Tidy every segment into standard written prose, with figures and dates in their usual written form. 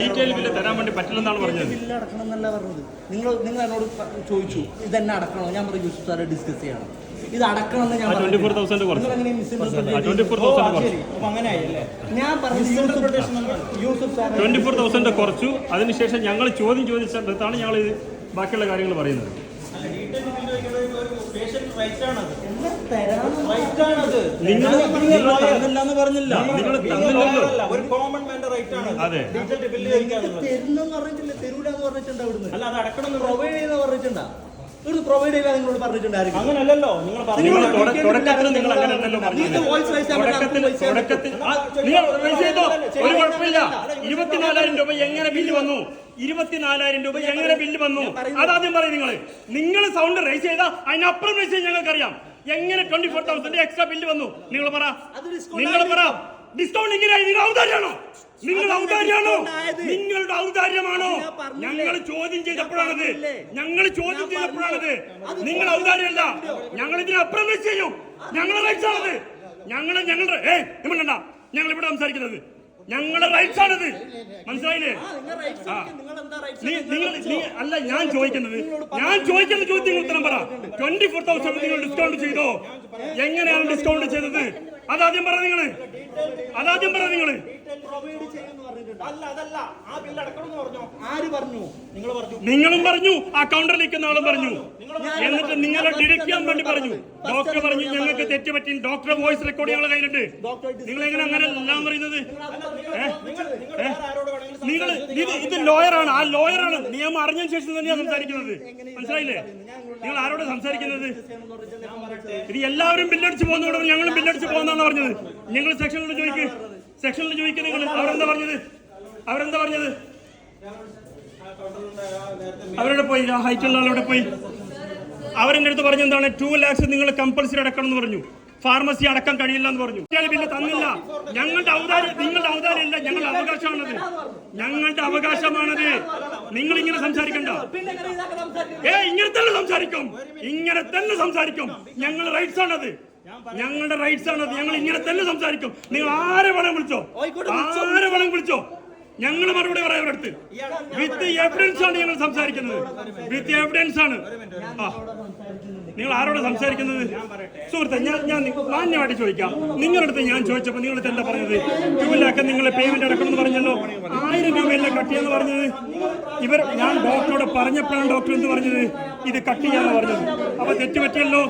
Detail bill തരാൻ വേണ്ടി പറ്റില്ലെന്നാണ് പറഞ്ഞത്. ബില്ല് അടക്കണം എന്നല്ല പറഞ്ഞത്. നിങ്ങൾ എന്നോട് ചോദിച്ചു ഇതെന്നെ അടക്കണോ? ഞാൻ പറഞ്ഞു യൂസുഫ് സാറെ ഡിസ്കസ് ചെയ്യണം, ഇത് അടക്കണം എന്ന് ഞാൻ 24,000 കുറച്ചു. അങ്ങനെയായില്ലേ? ഞാൻ പറഞ്ഞു യൂസുഫ് സാർ 24,000 കുറച്ചു. അതിനുശേഷം ഞങ്ങൾ ചോദ്യം ചോദിച്ചിടത്താണ് ഞങ്ങൾ ബാക്കിയുള്ള കാര്യങ്ങൾ പറയുന്നത്. നിങ്ങൾ തന്നില്ലെന്ന് പറഞ്ഞില്ല, നിങ്ങൾ തന്നില്ലല്ലോ. ഒരു കോമൺ മാന്റെ റൈറ്റ് ആണ്. അതെ, തരുന്നെന്ന് പറഞ്ഞിട്ടില്ല, തരൂലെന്ന് പറഞ്ഞിട്ടുണ്ട്. അവിടുന്ന് അല്ല, അത് അടക്കണം പ്രൊവൈഡ് ചെയ്യുന്ന പറഞ്ഞിട്ടുണ്ടാ. ഒരു പ്രൊവൈഡ് ചെയ്യാൻ നിങ്ങളോട് പറഞ്ഞിട്ടുണ്ടായിരിക്കും. അങ്ങനല്ലല്ലോ തുടക്കത്തിൽ നിങ്ങൾ അങ്ങനെയല്ലോ പറഞ്ഞത്. തുടക്കത്തിൽ നിങ്ങൾ ഒരു കുഴപ്പമില്ല. 24,000 രൂപ എങ്ങനെ ബില്ല് വന്നു? 24,000 രൂപ എങ്ങനെ ബില്ല് വന്നു? അതാദ്യം പറയും. നിങ്ങൾ സൗണ്ട് റൈസ് ചെയ്താൽ അതിനപ്പുറം റൈസ് ചെയ്ത് ഞങ്ങൾക്കറിയാം. എങ്ങനെ 24,000 എക്സ്ട്രാ ബില്ല് വന്നു? നിങ്ങൾ പറ. ഡിസ്കൗണ്ട് ഇങ്ങനെ നിങ്ങൾ ഔദാര്യമാണോ? നിങ്ങളുടെ ഔദാര്യമാണോ? ഞങ്ങൾ ചോദ്യം ചെയ്തപ്പോഴാണത്. നിങ്ങൾ ഔദാര്യമല്ല. ഞങ്ങൾ ഇതിനപ്പുറം റൈസ് ചെയ്യും. ഞങ്ങളുടെ റൈറ്റ്സ് ആണത്. ഞങ്ങൾ ഇവിടെ സംസാരിക്കുന്നത് ഞങ്ങളുടെ റൈറ്റ്സ് ആണത്. മനസ്സിലായില്ലേ? അല്ല, ഞാൻ ചോദിക്കുന്നത് ചോദ്യത്തിന് ഉത്തരം പറ. 24,000 നിങ്ങൾ ഡിസ്കൗണ്ട് ചെയ്തോ? എങ്ങനെയാണ് ഡിസ്കൗണ്ട് ചെയ്തത്? അതാദ്യം പറ നിങ്ങള്. നിങ്ങളും പറഞ്ഞു, ആ കൗണ്ടറിൽ നിൽക്കുന്ന ആളും പറഞ്ഞു. എന്നിട്ട് നിങ്ങളെ ഡിഡക്ട് ചെയ്യാൻ വേണ്ടി പറഞ്ഞു. ഡോക്ടർ പറഞ്ഞു ഞങ്ങൾക്ക് തെറ്റുപറ്റി. ഡോക്ടറെ വോയിസ് റെക്കോർഡ് ഞങ്ങളുടെ കയ്യിലുണ്ട്. നിങ്ങൾ എങ്ങനെ അങ്ങനെ എല്ലാം പറയുന്നത്? നിങ്ങൾ ഇത് ലോയറാണ്. ആ ലോയറാണ് നിയമം അറിഞ്ഞതിന് ശേഷം തന്നെയാണ് സംസാരിക്കുന്നത്. മനസ്സിലായില്ലേ? നിങ്ങൾ ആരോട് സംസാരിക്കുന്നത്? ഇത് എല്ലാവരും ബില്ലടിച്ച് പോകുന്നതോടെ ഞങ്ങളും ബില്ലടിച്ച് പോകുന്നതാണ് പറഞ്ഞത്. നിങ്ങൾ സെക്ഷനിൽ ചോദിക്കുക. നിങ്ങൾ അവരെന്താ പറഞ്ഞത്? അവരുടെ പോയി ഹൈറ്റുള്ള ആളോടെ പോയി അവരെന്റെ അടുത്ത് പറഞ്ഞു എന്താണ് 2 lakhs നിങ്ങൾ കമ്പൽസറി അടക്കണം എന്ന് പറഞ്ഞു. ഫാർമസി അടക്കാൻ കഴിയില്ല എന്ന് പറഞ്ഞു. ബില്ല് തന്നില്ല. നിങ്ങളുടെ ഔദാര്യമല്ല, ഞങ്ങളുടെ അവകാശമാണത്. നിങ്ങൾ ഇങ്ങനെ സംസാരിക്കണ്ട. ഇങ്ങനെ തന്നെ സംസാരിക്കും. ഞങ്ങളുടെ റൈറ്റ്സ് ആണത്. ഞങ്ങൾ ഇങ്ങനെ തന്നെ സംസാരിക്കും. നിങ്ങൾ ആരെ വേണം വിളിച്ചോ. ഞങ്ങൾ മറുപടി പറയാം. അവരുടെ അടുത്ത് വിത്ത് എവിഡൻസ് ആണ് ഞങ്ങൾ സംസാരിക്കുന്നത്. നിങ്ങൾ ആരോട് സംസാരിക്കുന്നത്? സുഹൃത്തെ, ഞാൻ മാന്യമായിട്ട് ചോദിക്കാം. നിങ്ങളുടെ അടുത്ത് ഞാൻ ചോദിച്ചപ്പോൾ നിങ്ങളുടെ എന്താ പറഞ്ഞത്? 2 lakh നിങ്ങൾ പേയ്മെന്റ് അടക്കണം എന്ന് പറഞ്ഞല്ലോ. 1000 രൂപയല്ലേ കട്ട് ചെയ്യാന്ന് പറഞ്ഞത്? ഞാൻ ഡോക്ടറോട് പറഞ്ഞപ്പോഴാണ് ഡോക്ടർ എന്ത് പറഞ്ഞത്? ഇത് കട്ട് ചെയ്യാന്ന് പറഞ്ഞത്. അപ്പൊ തെറ്റുപറ്റിയല്ലേ?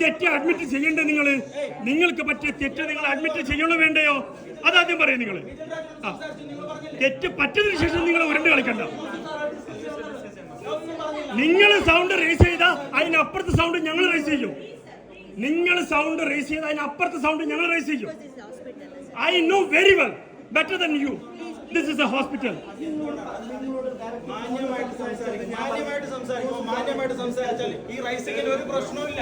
തെറ്റ് അഡ്മിറ്റ് ചെയ്യണ്ടേ? നിങ്ങൾക്ക് പറ്റിയ തെറ്റ് നിങ്ങൾ അഡ്മിറ്റ് ചെയ്യണോ വേണ്ടയോ? അതാദ്യം പറയും. നിങ്ങൾ തെറ്റ് പറ്റിയതിനു ശേഷം നിങ്ങൾ ഉരുണ്ട് കളിക്കണ്ട. നിങ്ങൾ സൗണ്ട് റേസ് ചെയ്താൽ അതിനപ്പുറത്തെ സൗണ്ട് ഞങ്ങൾ റേസ് ചെയ്യും. I know very well, better than you. This is a hospital. മാന്യമായിട്ട് സംസാരിച്ചാൽ ഈ റൈസിംഗിന് ഒരു പ്രശ്നവുമില്ല.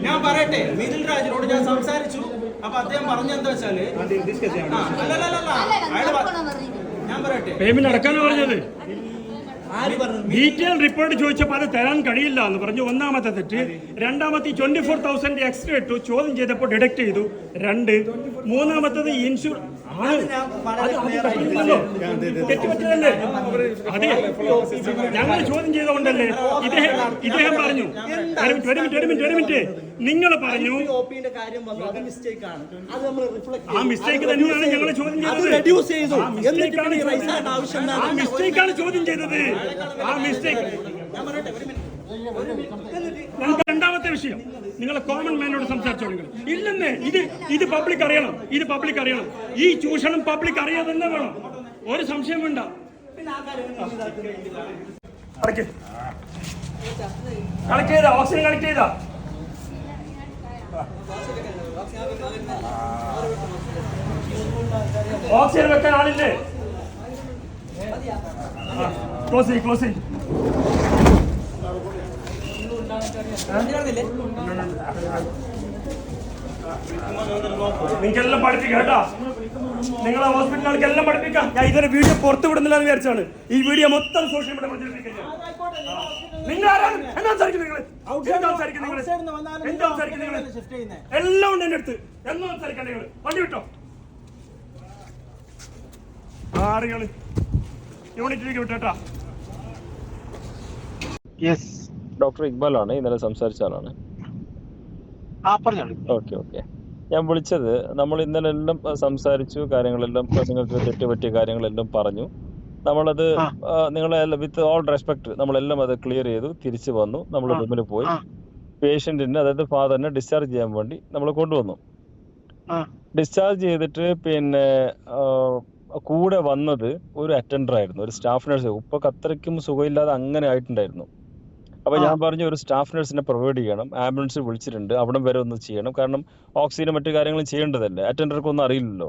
ഞാൻ പറയട്ടെ, മിഥുൻ രാജിനോട് ഞാൻ സംസാരിച്ചു. അപ്പൊ അദ്ദേഹം പറഞ്ഞെന്താ വെച്ചാല് ഞാൻ പറയട്ടെ, പേയ്മെന്റ് അടക്കാനാണ് പറഞ്ഞത്. ഡീറ്റെയിൽ റിപ്പോർട്ട് ചോദിച്ചപ്പോൾ അത് തരാൻ കഴിയില്ല എന്ന് പറഞ്ഞു. ഒന്നാമത്തെ തെറ്റ്. രണ്ടാമത്തെ 24,000 എക്സ്ട്രാ ഇട്ടു. ചോദ്യം ചെയ്തപ്പോൾ ഡിഡക്ട് ചെയ്തു. 2. മൂന്നാമത്തത് തെറ്റുപറ്റിയതല്ലേ? അതെ, ഞങ്ങൾ ചോദ്യം ചെയ്തുകൊണ്ടല്ലേ ഇദ്ദേഹം പറഞ്ഞു. ഒരു മിനിറ്റ്. നിങ്ങൾ പറഞ്ഞു ആ മിസ്റ്റേക്ക് തന്നെയാണ് ഞങ്ങൾ ചോദ്യം ചെയ്തത്. മിസ്റ്റേക്കാണ് ചോദ്യം ചെയ്തത്. രണ്ടാമത്തെ വിഷയം, നിങ്ങളെ കോമൺ മാനോട് സംസാരിച്ചോളൂ. ഇല്ലെന്നേ, ഇത് പബ്ലിക് അറിയണം. ഈ ചൂഷണം പബ്ലിക് അറിയാതെ തന്നെ വേണം. ഒരു സംശയം വേണ്ട. കളക്ട് ചെയ്താ ഓക്സിജൻ കളക്ട് ചെയ്താ ഓക്സിജൻ വെക്കാൻ ആളില്ലേ? ക്ലോസ് ചെയ്യ്. നിങ്ങൾക്കെല്ലാം പഠിപ്പിക്കാം കേട്ടാ. നിങ്ങളെ ഹോസ്പിറ്റലുകൾക്ക് എല്ലാം പഠിപ്പിക്കാം. ഞാൻ ഇതൊരു വീഡിയോ പുറത്തു വിടുന്നില്ല എന്ന് വിചാരിച്ചാണ്. ഈ വീഡിയോ മൊത്തം സോഷ്യൽ മീഡിയ പ്രചരിപ്പിക്കുക. നിങ്ങൾ ആരാണ്? എന്താ സംസാരിക്കുന്നത് നിങ്ങൾ? എല്ലാം ഉണ്ട് എന്റെ അടുത്ത്. എന്താ സംസാരിക്കണ്ടേ നിങ്ങൾ? വണ്ടി വിട്ടോ. ആറുകള് യൂണിറ്റിലേക്ക് വിട്ടേട്ടാ. ഡോക്ടർ ഇക്ബാലാണ്, ഇന്നലെ സംസാരിച്ച ആളാണ്. ഓക്കെ. ഞാൻ വിളിച്ചത്, നമ്മൾ ഇന്നലെ എല്ലാം സംസാരിച്ചു, കാര്യങ്ങളെല്ലാം നിങ്ങൾക്ക് തെറ്റുപറ്റിയ കാര്യങ്ങളെല്ലാം പറഞ്ഞു. നമ്മളത് നിങ്ങളെ വിത്ത് ഓൾ റെസ്പെക്ട് നമ്മളെല്ലാം അത് ക്ലിയർ ചെയ്തു, തിരിച്ചു വന്നു. നമ്മൾ റൂമിൽ പോയി പേഷ്യന്റിനെ, അതായത് ഫാദറിനെ ഡിസ്ചാർജ് ചെയ്യാൻ വേണ്ടി നമ്മൾ കൊണ്ടുവന്നു. ഡിസ്ചാർജ് ചെയ്തിട്ട് പിന്നെ കൂടെ വന്നത് ഒരു അറ്റൻഡർ ആയിരുന്നു, ഒരു സ്റ്റാഫ് നഴ്സ്. ഉപ്പൊക്കെ അത്രയ്ക്കും സുഖമില്ലാതെ അങ്ങനെ ആയിട്ടുണ്ടായിരുന്നു. അപ്പൊ ഞാൻ പറഞ്ഞു ഒരു സ്റ്റാഫ് നഴ്സിനെ പ്രൊവൈഡ് ചെയ്യണം, ആംബുലൻസ് വിളിച്ചിട്ടുണ്ട്, അവിടെ വരെ ഒന്ന് ചെയ്യണം, കാരണം ഓക്സിജനും മറ്റു കാര്യങ്ങളും ചെയ്യേണ്ടതല്ലേ, അറ്റൻഡർക്ക് ഒന്നും അറിയില്ലല്ലോ.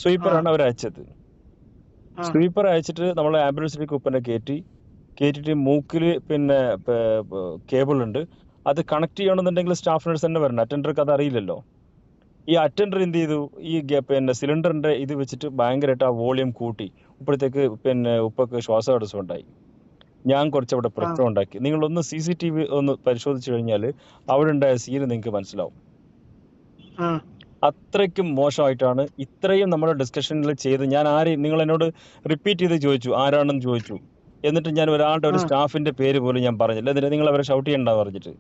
സ്വീപ്പറാണ് അവർ അയച്ചത്. സ്വീപ്പർ അയച്ചിട്ട് നമ്മളെ ആംബുലൻസിലേക്ക് ഉപ്പനെ കയറ്റിട്ട് മൂക്കില് പിന്നെ കേബിൾ ഉണ്ട്, അത് കണക്ട് ചെയ്യണമെന്നുണ്ടെങ്കിൽ സ്റ്റാഫ് നഴ്സ് തന്നെ വരണം, അറ്റൻഡർക്ക് അത് അറിയില്ലല്ലോ. ഈ അറ്റൻഡർ എന്ത് ചെയ്തു, ഈ പിന്നെ സിലിണ്ടറിന്റെ ഇത് വെച്ചിട്ട് ഭയങ്കരമായിട്ട് ആ വോളിയം കൂട്ടി. ഇപ്പോഴത്തേക്ക് പിന്നെ ഉപ്പക്ക് ശ്വാസതടസ്സം ഉണ്ടായി. ഞാൻ കുറച്ചവിടെ പ്രശ്നം ഉണ്ടാക്കി. നിങ്ങളൊന്ന് CCTV ഒന്ന് പരിശോധിച്ചു കഴിഞ്ഞാൽ അവിടെ ഉണ്ടായ സീന് നിങ്ങൾക്ക് മനസ്സിലാവും. അത്രയ്ക്കും മോശമായിട്ടാണ് ഇത്രയും നമ്മുടെ ഡിസ്കഷനിൽ ചെയ്ത്. ഞാൻ നിങ്ങൾ എന്നോട് റിപ്പീറ്റ് ചെയ്ത് ചോദിച്ചു ആരാണെന്ന് ചോദിച്ചു, എന്നിട്ട് ഞാൻ ഒരാളുടെ ഒരു സ്റ്റാഫിന്റെ പേര് പോലും ഞാൻ പറഞ്ഞില്ല. എന്നിട്ട് നിങ്ങൾ അവരെ ഷൗട്ട് ചെയ്യണ്ടെന്ന് പറഞ്ഞിട്ട്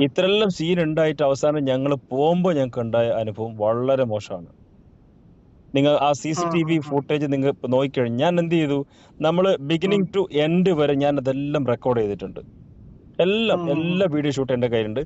ഇത്രയെല്ലാം സീൻ ഉണ്ടായിട്ട് അവസാനം ഞങ്ങൾ പോകുമ്പോൾ ഞങ്ങൾക്ക് ഉണ്ടായ അനുഭവം വളരെ മോശമാണ്. നിങ്ങൾ ആ CCTV ഫുട്ടേജ് നിങ്ങൾ നോക്കിക്കഴിഞ്ഞാൽ ഞാൻ എന്ത് ചെയ്തു, നമ്മൾ ബിഗിനിങ് ടു എൻഡ് വരെ ഞാൻ അതെല്ലാം റെക്കോർഡ് ചെയ്തിട്ടുണ്ട്. എല്ലാ വീഡിയോ ഷൂട്ട് എൻ്റെ കയ്യിലുണ്ട്.